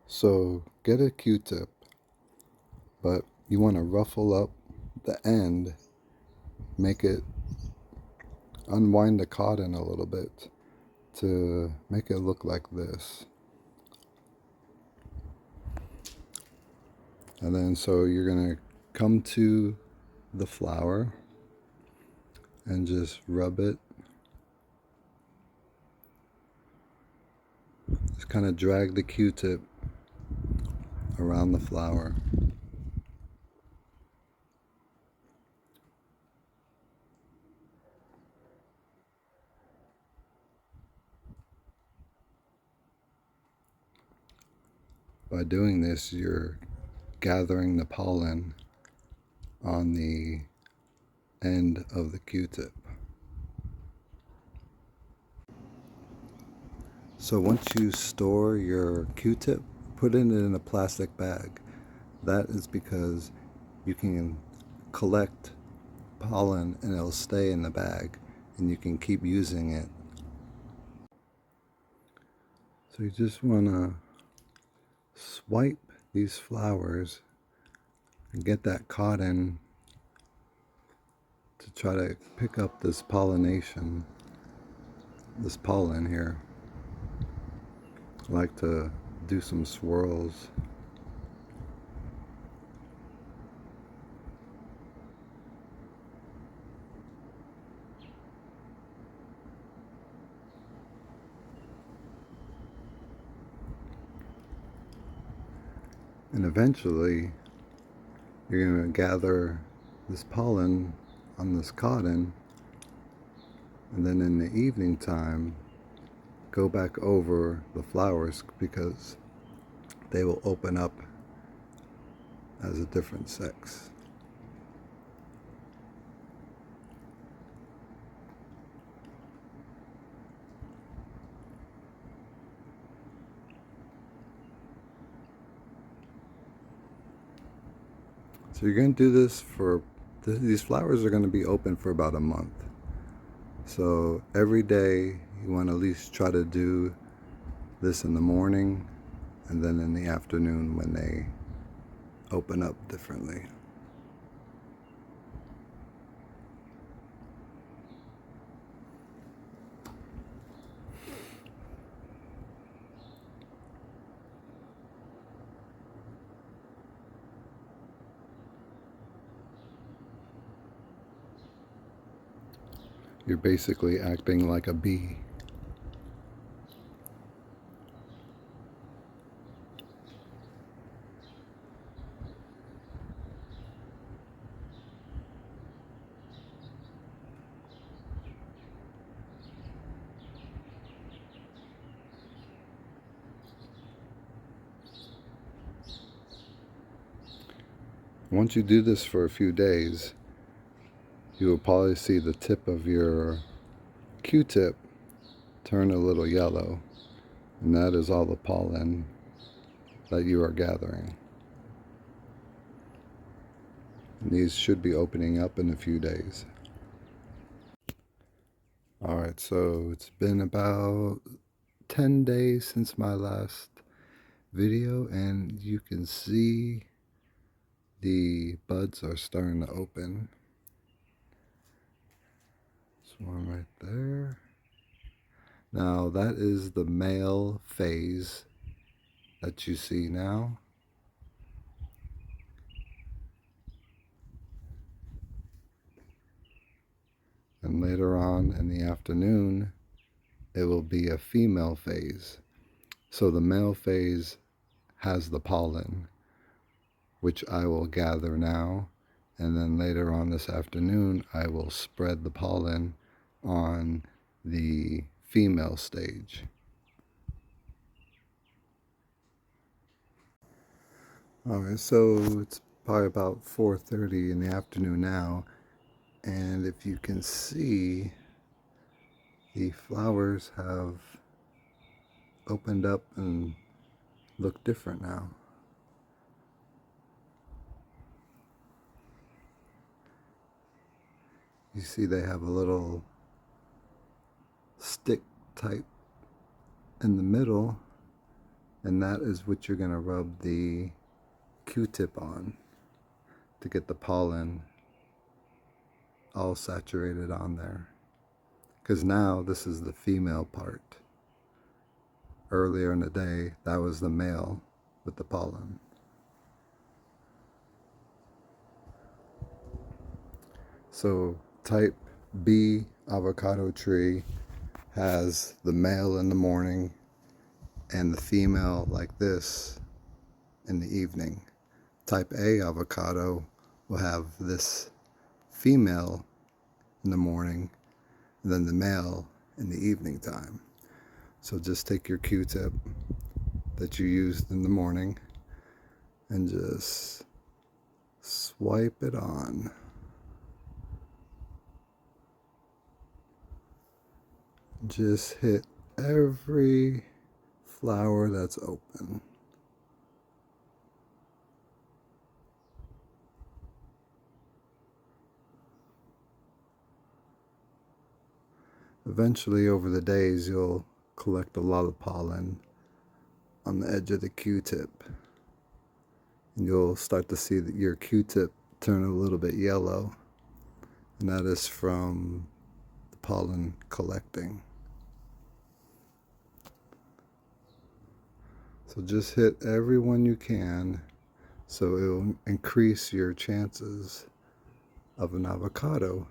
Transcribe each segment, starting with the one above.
So get a Q-tip, but you want to ruffle up the end, make it unwind the cotton a little bit to make it look like this. And then so you're going to come to the flower and just rub it. Just kind of drag the Q-tip around the flower. By doing this, you're gathering the pollen on the end of the Q-tip. So once you store your Q-tip, put it in a plastic bag. That is because you can collect pollen and it'll stay in the bag and you can keep using it. So you just want to swipe these flowers and get that cotton to try to pick up this pollination, this pollen here. I like to do some swirls. And eventually you're going to gather this pollen on this cotton, and then in the evening time go back over the flowers because they will open up as a different sex. So you're going to do this for, these flowers are going to be open for about a month. So every day you want to at least try to do this in the morning and then in the afternoon when they open up differently. You're basically acting like a bee. Once you do this for a few days, you will probably see the tip of your Q-tip turn a little yellow, and that is all the pollen that you are gathering. And these should be opening up in a few days. Alright, so it's been about 10 days since my last video, and you can see the buds are starting to open. There's one right there. Now that is the male phase that you see now. And later on in the afternoon, it will be a female phase. So the male phase has the pollen, which I will gather now. And then later on this afternoon, I will spread the pollen on the female stage. Alright, so it's probably about 4:30 in the afternoon now, and if you can see, the flowers have opened up and look different now. You see they have a little stick type in the middle, And that is what you're going to rub the Q-tip on to get the pollen all saturated on there. Because now this is the female part. Earlier in the day, that was the male with the pollen. So type B avocado tree has the male in the morning and the female like this in the evening. Type A avocado will have this female in the morning and then the male in the evening time. So just take your Q-tip that you used in the morning and just swipe it on. Just hit every flower that's open. Eventually, over the days, you'll collect a lot of pollen on the edge of the Q-tip. And you'll start to see that your Q-tip turn a little bit yellow. And that is from the pollen collecting. So just hit every one you can so it will increase your chances of an avocado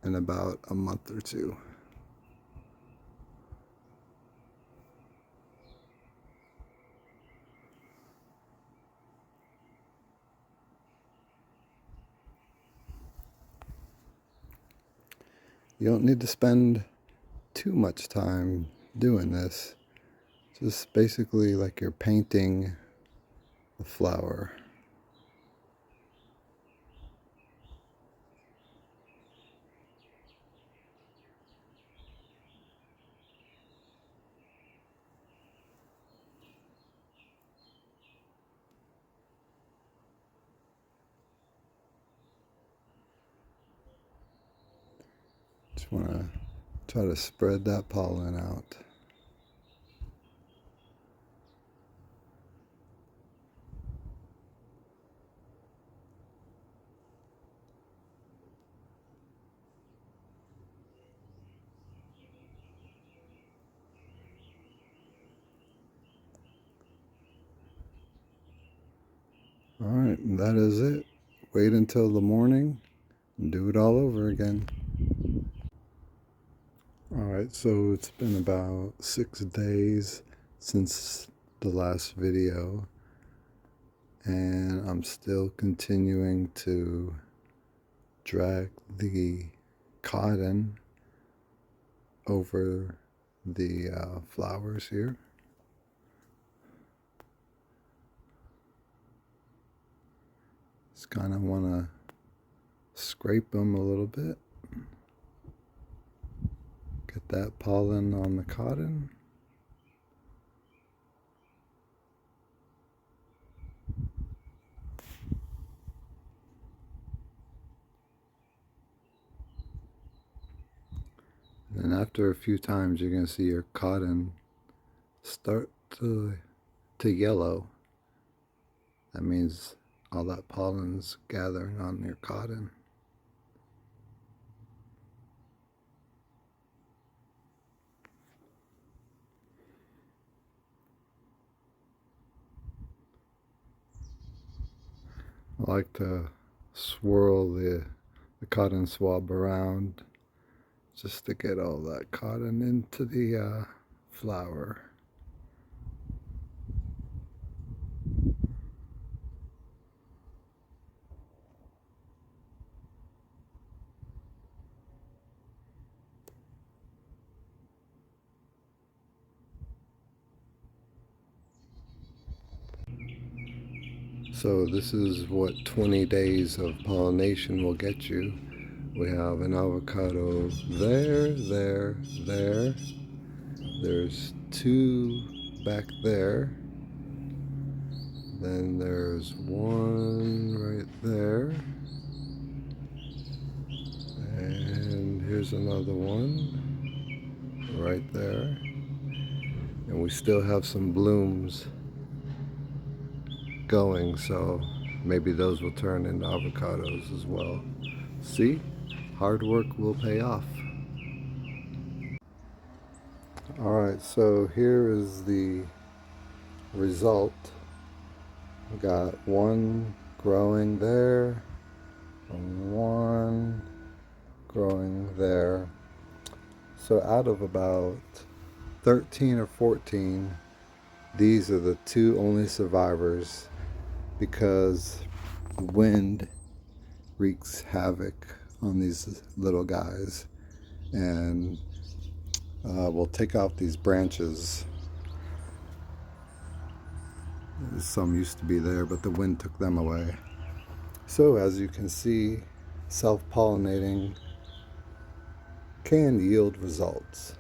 in about a month or two. You don't need to spend too much time doing this. Just basically like you're painting the flower. Just want to try to spread that pollen out. Alright, that is it. Wait until the morning and do it all over again. Alright, so it's been about 6 days since the last video, and I'm still continuing to drag the cotton over the flowers here. Just kind of want to scrape them a little bit. Get that pollen on the cotton. And after a few times, you're going to see your cotton start to yellow. That means all that pollen's gathering on your cotton. I like to swirl the cotton swab around just to get all that cotton into the flower. So this is what 20 days of pollination will get you. We have an avocado there. There's 2 back there. Then there's 1 right there. And here's another one right there. And we still have some blooms going, so maybe those will turn into avocados as well. See, hard work will pay off. Alright, so here is the result. We got one growing there and one growing there. So out of about 13 or 14, these are the two only survivors because wind wreaks havoc on these little guys, and we'll take out these branches. Some used to be there, but the wind took them away. So as you can see, self-pollinating can yield results.